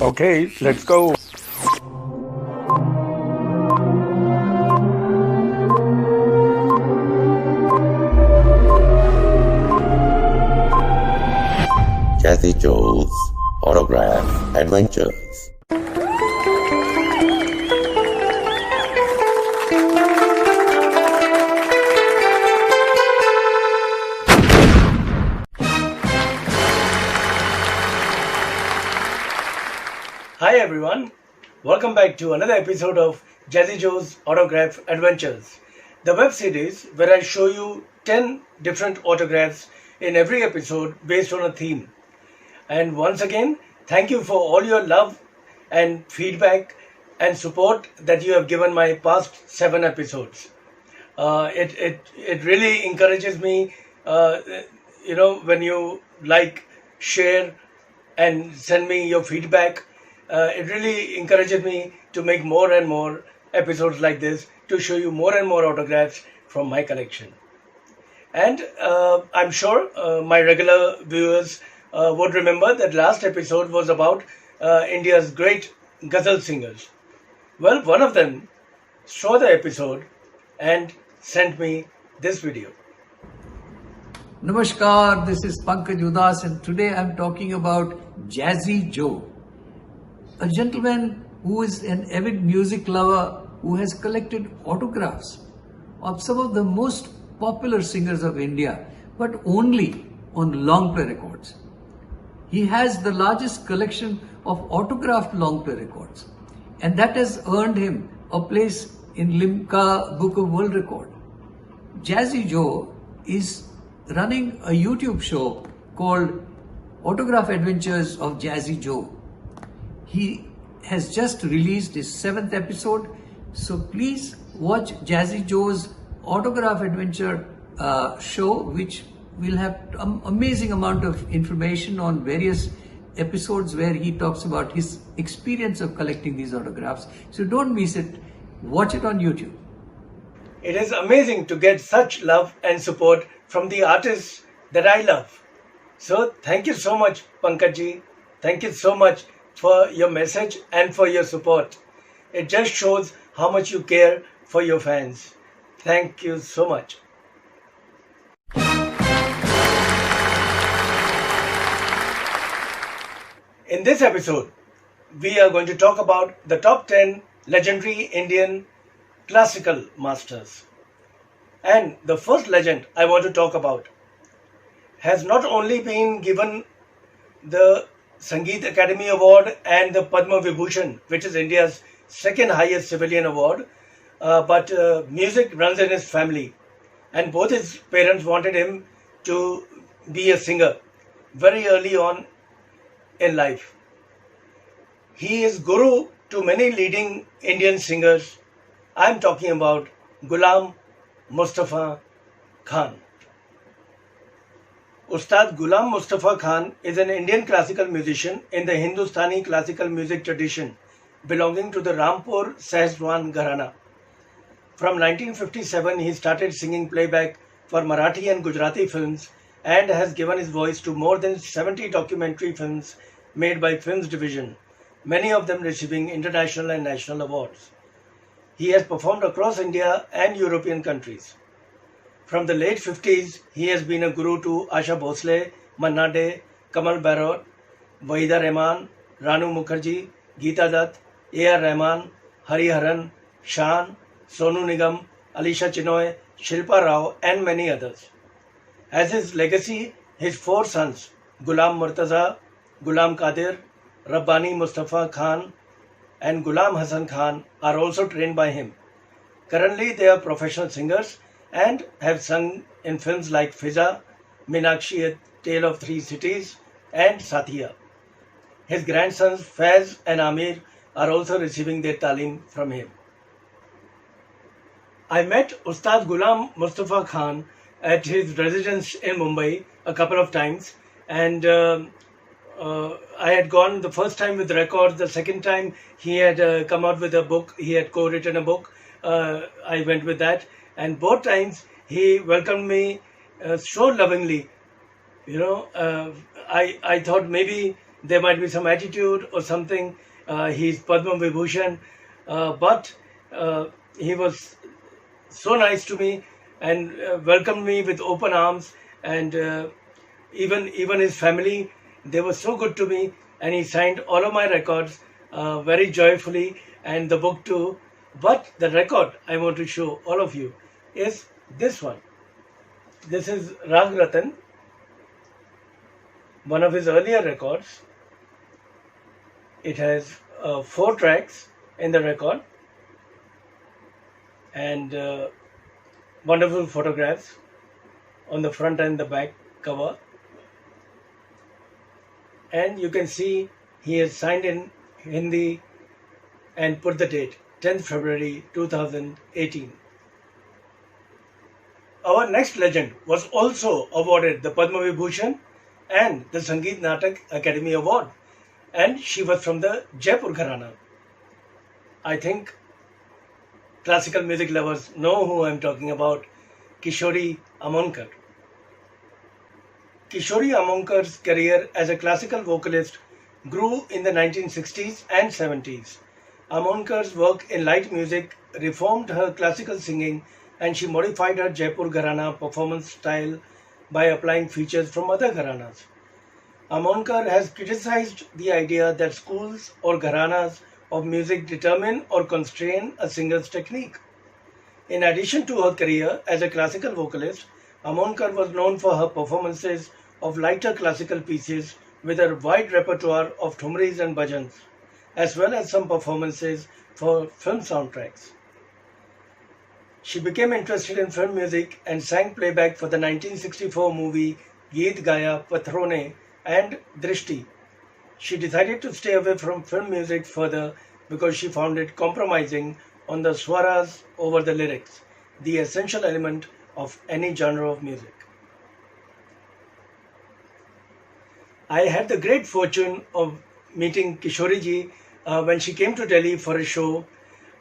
Okay, let's go. Jazzy Joe's Autograph Adventures. Hi everyone, welcome back to another episode of Jazzy Joe's Autograph Adventures, the web series where I show you 10 different autographs in every episode based on a theme. And once again, thank you for all your love and feedback and support that you have given my past 7 episodes. It really encourages me, when you like, share, and send me your feedback. It really encourages me to make more and more episodes like this to show you more and more autographs from my collection. And I'm sure my regular viewers would remember that last episode was about India's great ghazal singers. Well, one of them saw the episode and sent me this video. Namaskar, this is Pankaj Udas and today I'm talking about Jazzy Joe, a gentleman who is an avid music lover who has collected autographs of some of the most popular singers of India, but only on long play records. He has the largest collection of autographed long play records, and that has earned him a place in Limca Book of World Record. Jazzy Joe is running a YouTube show called Autograph Adventures of Jazzy Joe. He has just released his 7th episode, so please watch Jazzy Joe's Autograph Adventure show, which will have amazing amount of information on various episodes where he talks about his experience of collecting these autographs. So don't miss it. Watch it on YouTube. It is amazing to get such love and support from the artists that I love. So thank you so much, Pankaj. Thank you so much for your message and for your support. It just shows how much you care for your fans. Thank you so much. In this episode, we are going to talk about the top 10 legendary Indian classical masters. And the first legend I want to talk about has not only been given the Sangeet Academy Award and the Padma Vibhushan, which is India's second highest civilian award, but music runs in his family. And both his parents wanted him to be a singer very early on in life. He is guru to many leading Indian singers. I am talking about Gulam Mustafa Khan. Ustad Gulam Mustafa Khan is an Indian classical musician in the Hindustani classical music tradition belonging to the Rampur Sahaswan Gharana. From 1957, he started singing playback for Marathi and Gujarati films and has given his voice to more than 70 documentary films made by Films Division, many of them receiving international and national awards. He has performed across India and European countries. From the late 50s, he has been a guru to Asha Bhosle, Manna Dey, Kamal Barot, Wahida Rehman, Ranu Mukherjee, Geeta Dutt, A.R. Rahman, Hari Haran, Shan, Sonu Nigam, Alisha Chinoy, Shilpa Rao, and many others. As his legacy, his 4 sons, Gulam Murtaza, Gulam Qadir, Rabbani Mustafa Khan, and Gulam Hassan Khan are also trained by him. Currently, they are professional singers and have sung in films like Fiza, Meenakshi, A Tale of Three Cities, and Sathiya. His grandsons Faiz and Amir are also receiving their talim from him. I met Ustad Gulam Mustafa Khan at his residence in Mumbai a couple of times, and I had gone the first time with records, the second time he had come out with a book, he had co-written a book, I went with that, and both times he welcomed me so lovingly. I thought maybe There might be some attitude or something. He's Padma Vibhushan, but he was so nice to me and welcomed me with open arms, and even his family, they were so good to me, and he signed all of my records very joyfully, and the book too. But the record I want to show all of you is this one. This is Rag Ratan, one of his earlier records. It has 4 tracks in the record, and wonderful photographs on the front and the back cover. And you can see he has signed in Hindi and put the date 10th February 2018. Our next legend was also awarded the Padma Vibhushan and the Sangeet Natak Academy Award, and she was from the Jaipur Gharana. I think classical music lovers know who I am talking about, Kishori Amonkar. Kishori Amonkar's career as a classical vocalist grew in the 1960s and 70s. Amonkar's work in light music reformed her classical singing, and she modified her Jaipur Gharana performance style by applying features from other Gharanas. Amonkar has criticized the idea that schools or Gharanas of music determine or constrain a singer's technique. In addition to her career as a classical vocalist, Amonkar was known for her performances of lighter classical pieces with a wide repertoire of thumris and bhajans, as well as some performances for film soundtracks. She became interested in film music and sang playback for the 1964 movie Geet Gaya Pathrone and Drishti. She decided to stay away from film music further because she found it compromising on the swaras over the lyrics, the essential element of any genre of music. I had the great fortune of meeting Kishori ji when she came to Delhi for a show,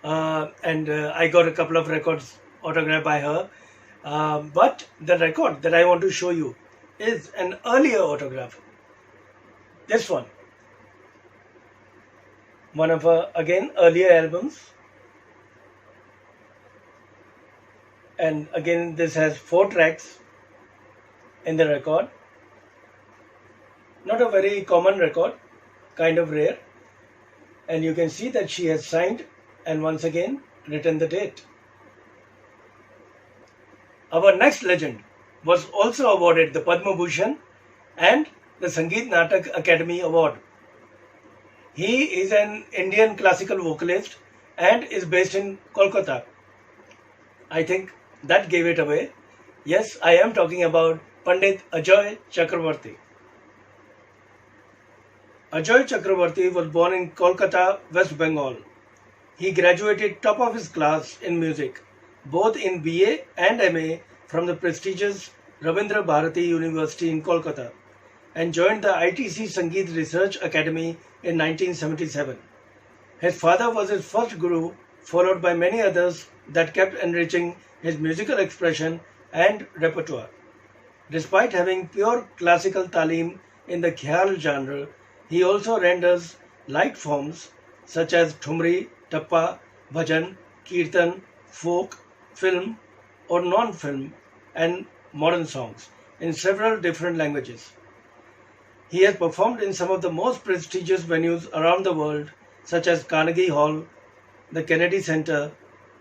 and I got a couple of records autographed by her. But the record that I want to show you is an earlier autograph. This one of her, again, earlier albums. And again, this has 4 tracks in the record. Not a very common record, kind of rare. And you can see that she has signed and once again written the date. Our next legend was also awarded the Padma Bhushan and the Sangeet Natak Academy Award. He is an Indian classical vocalist and is based in Kolkata. I think that gave it away. Yes, I am talking about Pandit Ajoy Chakavarti. Ajoy Chakavarti was born in Kolkata, West Bengal. He graduated top of his class in music, both in BA and MA from the prestigious Rabindra Bharati University in Kolkata, and joined the ITC Sangeet Research Academy in 1977. His father was his first guru, followed by many others that kept enriching his musical expression and repertoire. Despite having pure classical talim in the khyal genre, he also renders light forms such as thumri, tappa, bhajan, kirtan, folk, film or non-film and modern songs in several different languages. He has performed in some of the most prestigious venues around the world, such as Carnegie Hall, the Kennedy Center,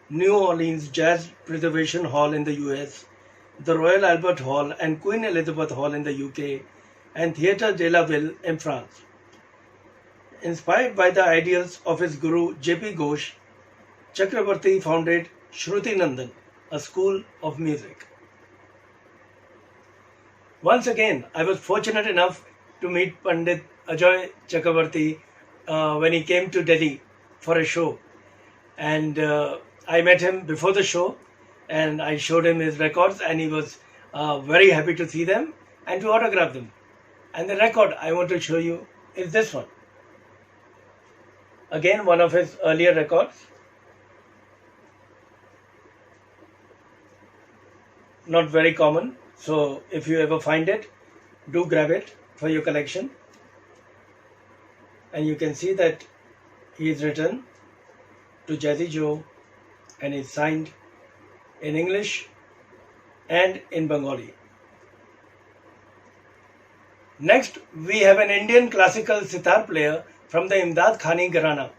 New Orleans Jazz Preservation Hall in the US, the Royal Albert Hall and Queen Elizabeth Hall in the UK, and Theatre de la Ville in France. Inspired by the ideals of his guru J.P. Ghosh, Chakravarti founded Shruti Nandan, a school of music. Once again, I was fortunate enough to meet Pandit Ajoy Chakavarti when he came to Delhi for a show. And I met him before the show and I showed him his records, and he was very happy to see them and to autograph them. And the record I want to show you is this one. Again, one of his earlier records. Not very common, so if you ever find it, do grab it for your collection. And you can see that he is written to Jazzy Joe and is signed in English and in Bengali. Next, we have an Indian classical sitar player from the Imdad Khani Gharana.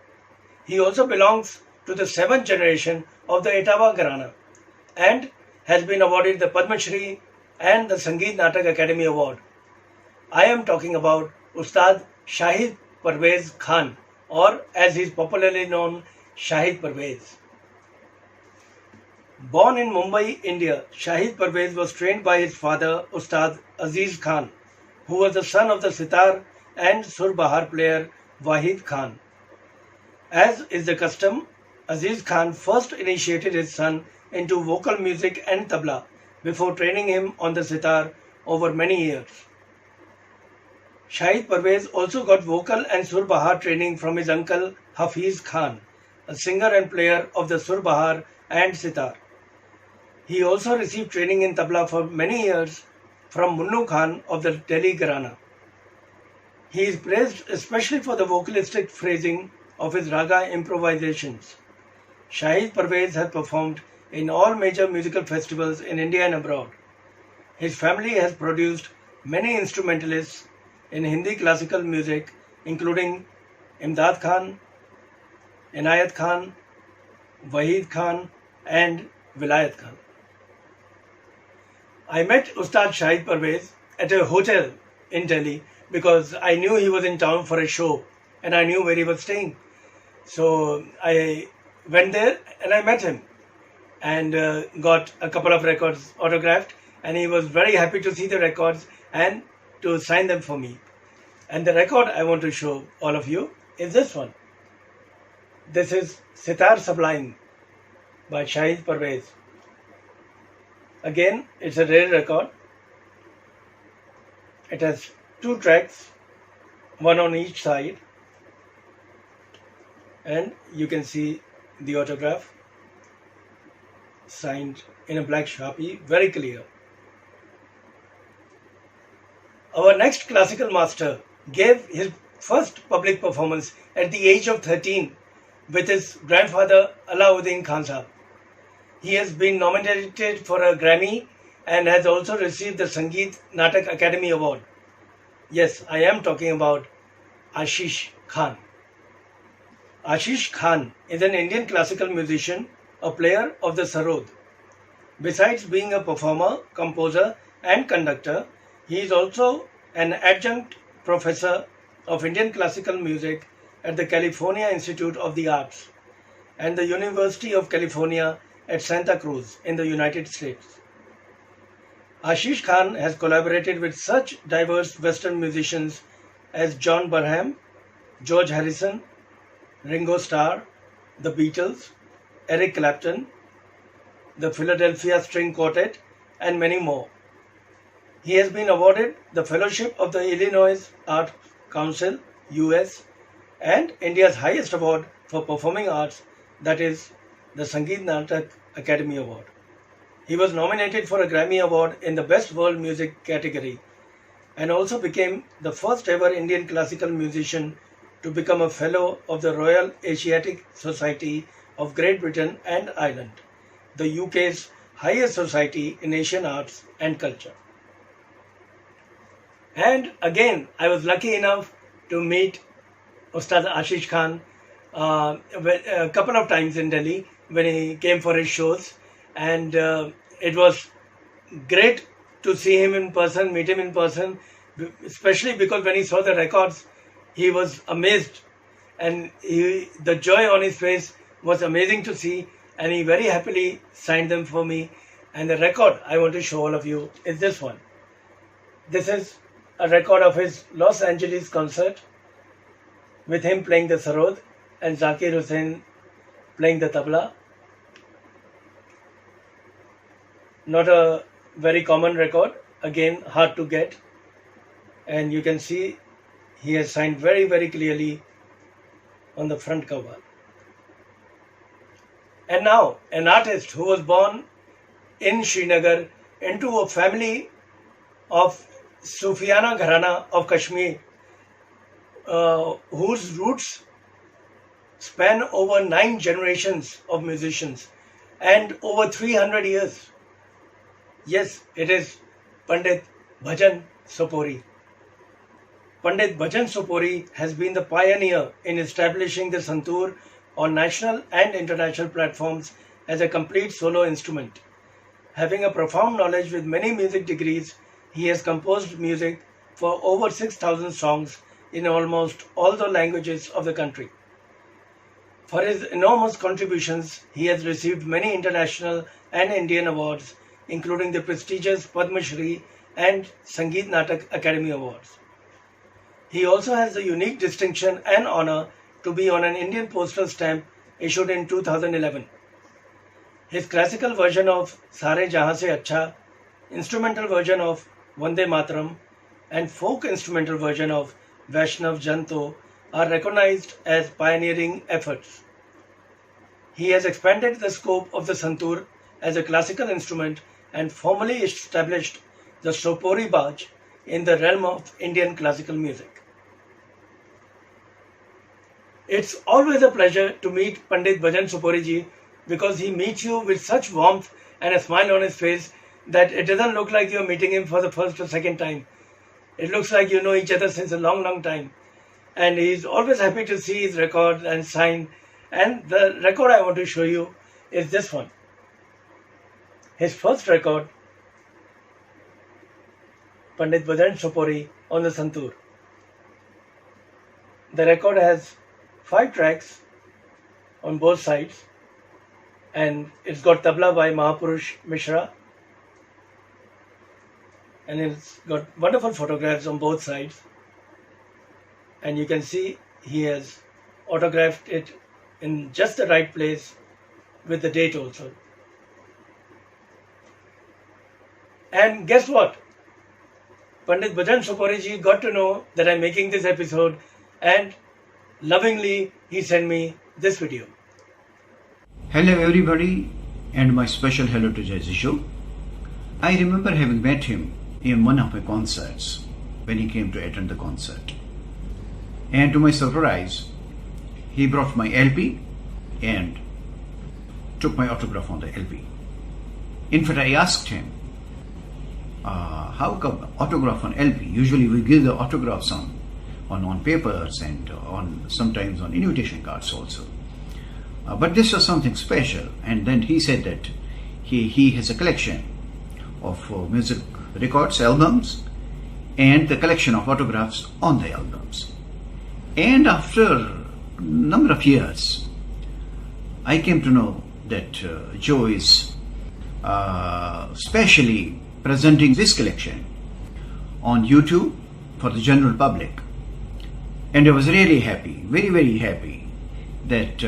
He also belongs to the 7th generation of the Etawah Gharana and has been awarded the Padma Shri and the Sangeet Natak Academy Award. I am talking about Ustad Shahid Parvez Khan, or as he is popularly known, Shahid Parvez. Born in Mumbai, India, Shahid Parvez was trained by his father, Ustad Aziz Khan, who was the son of the sitar and surbahar player Wahid Khan. As is the custom, Aziz Khan first initiated his son into vocal music and tabla before training him on the sitar over many years. Shahid Parvez also got vocal and surbahar training from his uncle Hafiz Khan, a singer and player of the surbahar and sitar. He also received training in tabla for many years from Munnu Khan of the Delhi Gharana. He is praised especially for the vocalistic phrasing of his raga improvisations. Shahid Parvez has performed in all major musical festivals in India and abroad. His family has produced many instrumentalists in Hindi classical music, including Imdad Khan, Inayat Khan, Wahid Khan, and Vilayat Khan. I met Ustad Shahid Parvez at a hotel in Delhi because I knew he was in town for a show and I knew where he was staying. So I went there and I met him and got a couple of records autographed, and he was very happy to see the records and to sign them for me. And the record I want to show all of you is this one. This is Sitar Sublime by Shahid Parvez. Again, it's a rare record. It has 2 tracks, one on each side, and you can see the autograph signed in a black Sharpie, very clear. Our next classical master gave his first public performance at the age of 13 with his grandfather Alauddin Khan Sahab. He has been nominated for a Grammy and has also received the Sangeet Natak Academy Award. Yes, I am talking about Ashish Khan. Ashish Khan is an Indian classical musician, a player of the sarod. Besides being a performer, composer and conductor, he is also an adjunct professor of Indian classical music at the California Institute of the Arts and the University of California at Santa Cruz in the United States. Ashish Khan has collaborated with such diverse Western musicians as John Barham, George Harrison, Ringo Starr, the Beatles, Eric Clapton, the Philadelphia String Quartet, and many more. He has been awarded the Fellowship of the Illinois Art Council, US, and India's highest award for performing arts, that is the Sangeet Natak Academy Award. He was nominated for a Grammy Award in the Best World Music category and also became the first ever Indian classical musician to become a Fellow of the Royal Asiatic Society of Great Britain and Ireland, the UK's highest society in Asian arts and culture. And again, I was lucky enough to meet Ustad Ashish Khan a couple of times in Delhi when he came for his shows, and it was great to see him in person, meet him in person, especially because when he saw the records, he was amazed, and the joy on his face was amazing to see, and he very happily signed them for me. And the record I want to show all of you is this one. This is a record of his Los Angeles concert with him playing the sarod and Zakir Hussain playing the tabla. Not a very common record, again hard to get, and you can see he has signed very, very clearly on the front cover. And now, an artist who was born in Srinagar into a family of Sufiana Gharana of Kashmir, whose roots span over 9 generations of musicians and over 300 years. Yes, it is Pandit Bhajan Sopori. Pandit Bhajan Sopori has been the pioneer in establishing the santoor on national and international platforms as a complete solo instrument. Having a profound knowledge with many music degrees, he has composed music for over 6,000 songs in almost all the languages of the country. For his enormous contributions, he has received many international and Indian awards, including the prestigious Padma Shri and Sangeet Natak Academy Awards. He also has the unique distinction and honor to be on an Indian postal stamp issued in 2011. His classical version of Sare Jahan Se Acha, instrumental version of Vande Mataram, and folk instrumental version of Vaishnav Janto are recognized as pioneering efforts. He has expanded the scope of the santoor as a classical instrument and formally established the Sopori Baj in the realm of Indian classical music. It's always a pleasure to meet Pandit Bhajan Sopori ji because he meets you with such warmth and a smile on his face that it doesn't look like you're meeting him for the first or second time. It looks like you know each other since a long, long time. And he's always happy to see his record and sign. And the record I want to show you is this one. His first record, Pandit Bhajan Sopori on the santoor. The record has 5 tracks on both sides, and it's got tabla by Mahapurush Mishra, and it's got wonderful photographs on both sides, and you can see he has autographed it in just the right place with the date also. And guess what? Pandit Bhajan Sopori ji got to know that I'm making this episode, and lovingly he sent me this video. Hello everybody, and my special hello to Jazzy Joe. I remember having met him in one of my concerts when he came to attend the concert. And to my surprise, he brought my LP and took my autograph on the LP. In fact, I asked him, how come autograph on LP? Usually we give the autographs on papers and sometimes on invitation cards also. But this was something special. And then he said that he has a collection of music records, albums, and the collection of autographs on the albums. And after a number of years, I came to know that Joe is specially presenting this collection on YouTube for the general public. And I was really happy, very, very happy that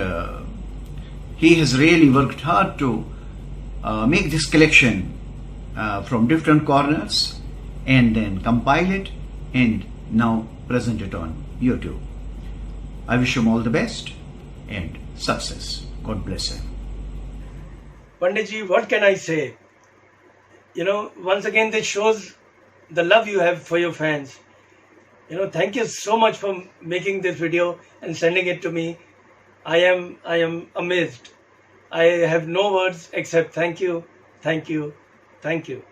he has really worked hard to make this collection from different corners and then compile it and now present it on YouTube. I wish him all the best and success. God bless him. Panditji, what can I say? You know, once again, this shows the love you have for your fans. You know, thank you so much for making this video and sending it to me. I am amazed. I have no words except thank you, thank you, thank you.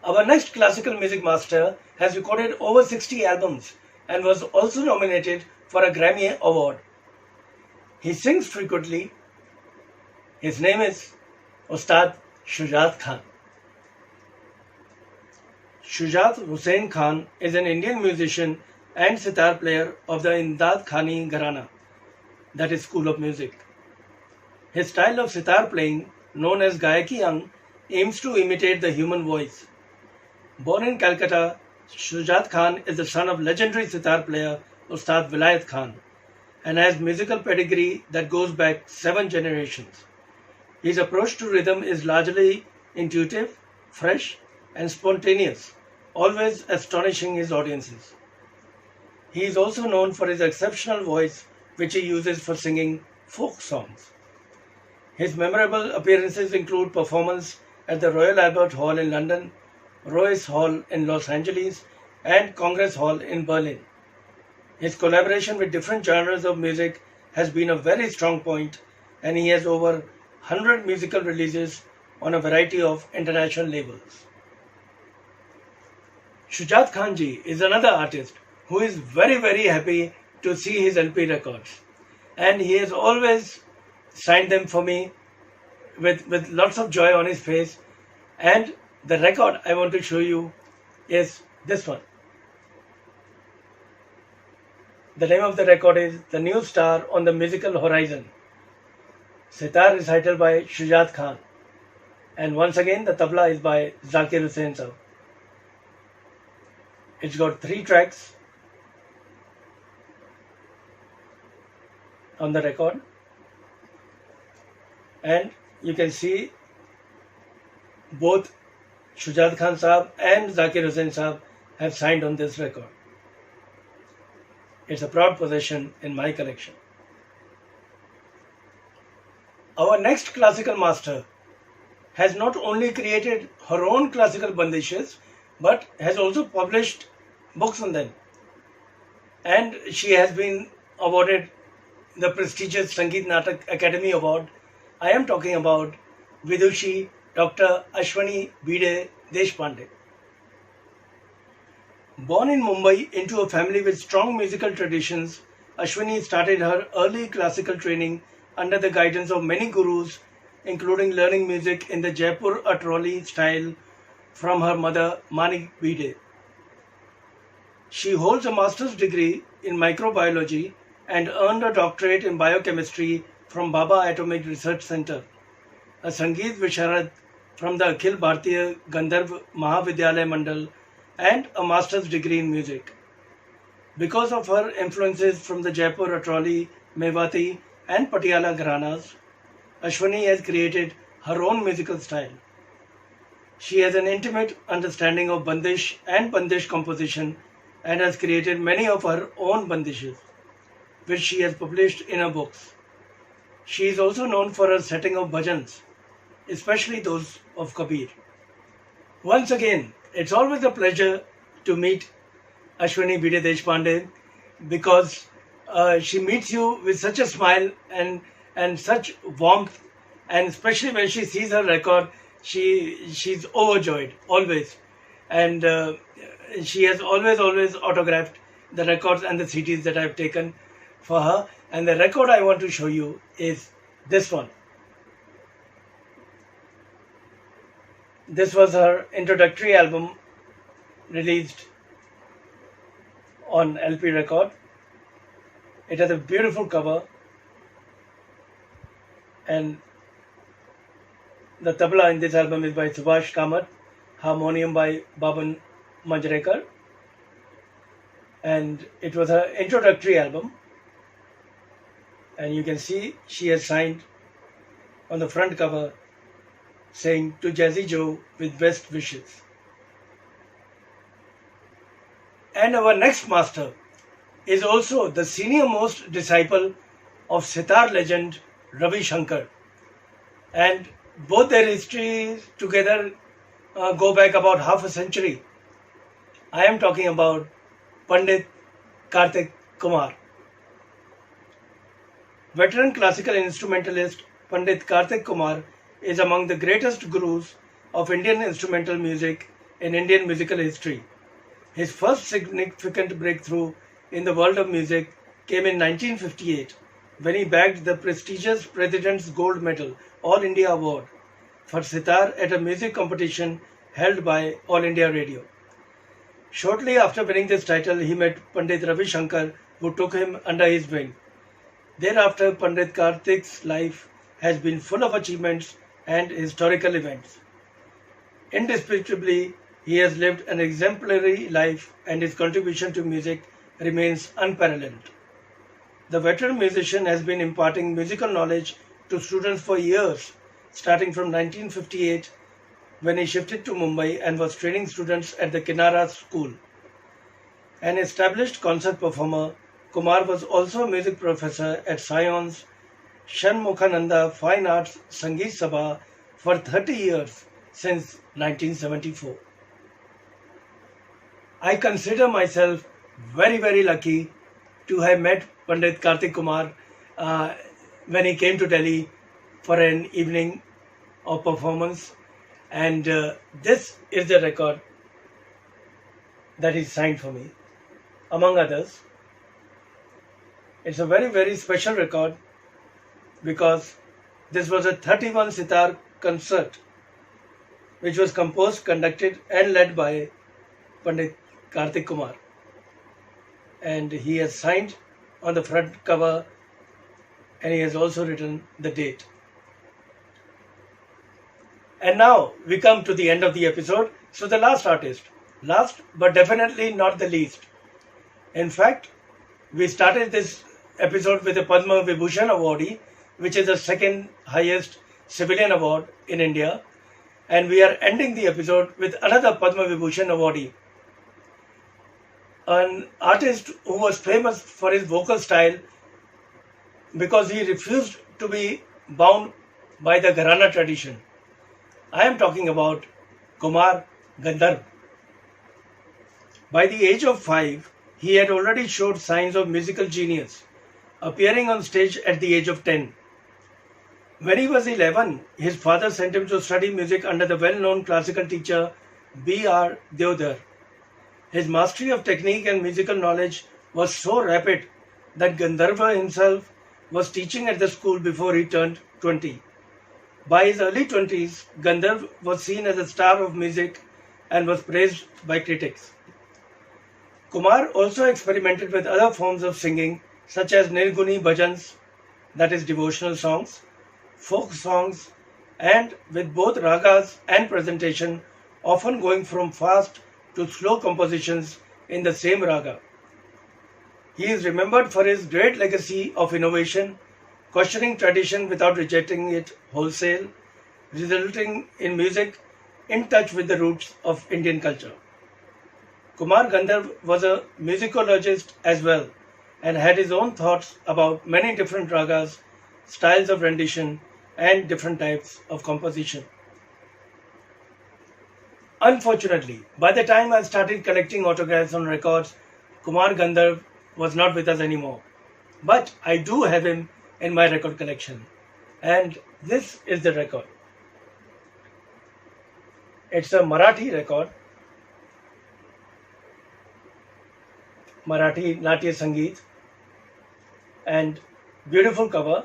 Our next classical music master has recorded over 60 albums and was also nominated for a Grammy Award. He sings frequently. His name is Ustad Shujat Khan. Shujat Hussein Khan is an Indian musician and sitar player of the Imdad Khani Gharana, that is School of Music. His style of sitar playing, known as Gayaki Ang, aims to imitate the human voice. Born in Calcutta, Shujat Khan is the son of legendary sitar player Ustad Vilayat Khan and has musical pedigree that goes back 7 generations. His approach to rhythm is largely intuitive, fresh, and spontaneous, always astonishing his audiences. He is also known for his exceptional voice, which he uses for singing folk songs. His memorable appearances include performance at the Royal Albert Hall in London, Royce Hall in Los Angeles, and Congress Hall in Berlin. His collaboration with different genres of music has been a very strong point, and he has over 100 musical releases on a variety of international labels. Shujat Khan ji is another artist who is very happy to see his LP records, and he has always signed them for me with lots of joy on his face. And the record I want to show you is this one. The name of the record is The New Star on the Musical Horizon. Sitar recital by Shujat Khan. And once again the tabla is by Zakir Hussain sahab. It's got 3 tracks on the record. And you can see both Shujat Khan sahab and Zakir Hussain sahab have signed on this record. It's a proud possession in my collection. Our next classical master has not only created her own classical bandishes, but has also published books on them. And she has been awarded the prestigious Sangeet Natak Academy Award. I am talking about Vidushi Dr. Ashwani Deshpande. Born in Mumbai into a family with strong musical traditions, Ashwani started her early classical training under the guidance of many gurus, including learning music in the Jaipur Atroli style from her mother Manik Bide. She holds a master's degree in microbiology and earned a doctorate in biochemistry from Baba Atomic Research Center, a Sangeet Visharad from the Akhil Bhartiya Gandharv Mahavidyalaya Mandal, and a master's degree in music. Because of her influences from the Jaipur Atroli, Mewati and Patiala Gharanas, Ashwani has created her own musical style. She has an intimate understanding of bandish and bandish composition and has created many of her own bandishes, which she has published in her books. She is also known for her setting of bhajans, especially those of Kabir. Once again, it's always a pleasure to meet Ashwani Deshpande because she meets you with such a smile and such warmth, and especially when she sees her record, she's overjoyed always, and she has always autographed the records and the CDs that I've taken for her. And the record I want to show you is this one. This was her introductory album released on LP record. It has a beautiful cover, and the tabla in this album is by Subhash Kamath, harmonium by Bhajan Pandey, and it was her introductory album. And you can see she has signed on the front cover saying, "To Jazzy Joe with best wishes." And our next master is also the senior most disciple of sitar legend Ravi Shankar, and both their histories together go back about half a century. I am talking about Pandit Kumar. Veteran classical instrumentalist Pandit Kumar is among the greatest gurus of Indian instrumental music in Indian musical history. His first significant breakthrough in the world of music came in 1958 when he bagged the prestigious President's Gold Medal All India Award for sitar at a music competition held by All India Radio. Shortly after winning this title, he met Pandit Ravi Shankar, who took him under his wing. Thereafter, Pandit Karthik's life has been full of achievements and historical events. Indisputably, he has lived an exemplary life and his contribution to music remains unparalleled. The veteran musician has been imparting musical knowledge to students for years, starting from 1958 when he shifted to Mumbai and was training students at the Kinara School. An established concert performer, Kumar was also a music professor at Sion's Shanmukhananda Fine Arts Sangeet Sabha for 30 years since 1974. I consider myself very lucky to have met Pandit Kumar when he came to Delhi for an evening of performance, and this is the record that he signed for me, among others. It's a very special record because this was a 31 sitar concert which was composed, conducted and led by Pandit Kumar, and he has signed on the front cover, and he has also written the date. And now we come to the end of the episode. So the last artist, last but definitely not the least. In fact, we started this episode with a Padma Vibhushan awardee, which is the second highest civilian award in India, and we are ending the episode with another Padma Vibhushan awardee, an artist who was famous for his vocal style because he refused to be bound by the Gharana tradition. I am talking about Kumar Gundam. By the age of 5, he had already showed signs of musical genius, appearing on stage at the age of 10. When he was 11, his father sent him to study music under the well-known classical teacher B.R. Deodhar. His mastery of technique and musical knowledge was so rapid that Gandharva himself was teaching at the school before he turned 20. By his early 20s, Gandharv was seen as a star of music and was praised by critics. Kumar also experimented with other forms of singing such as Nirguni bhajans, that is devotional songs, folk songs, and with both ragas and presentation, often going from fast to slow compositions in the same raga. He is remembered for his great legacy of innovation, questioning tradition without rejecting it wholesale, resulting in music in touch with the roots of Indian culture. Kumar Gundam was a musicologist as well and had his own thoughts about many different ragas, styles of rendition, and different types of composition. Unfortunately, by the time I started collecting autographs on records, Kumar Gundam was not with us anymore. But I do have him in my record collection, and this is the record. It's a Marathi record, Marathi Natya Sangeet, and beautiful cover.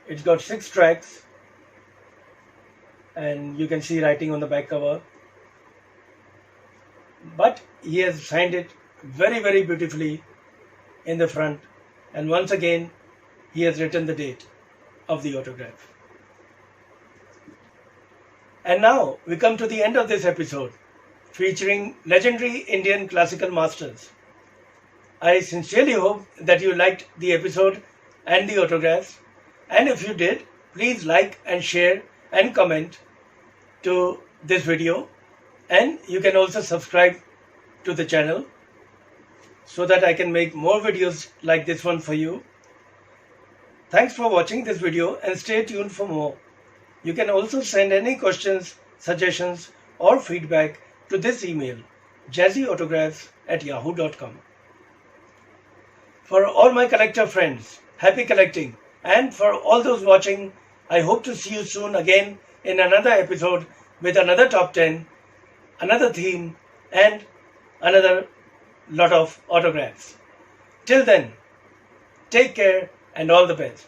It's got 6 tracks, and you can see writing on the back cover. But he has signed it very beautifully in the front, and once again he has written the date of the autograph. And now we come to the end of this episode, featuring legendary Indian classical masters. I sincerely hope that you liked the episode and the autographs, and if you did, please like and share and comment to this video, and you can also subscribe to the channel so that I can make more videos like this one for you. Thanks for watching this video and stay tuned for more. You can also send any questions, suggestions or feedback to this email, jazzyautographs@yahoo.com. For all my collector friends, happy collecting, and for all those watching, I hope to see you soon again in another episode with another top 10, another theme, and another lot of autographs. Till then, take care and all the best.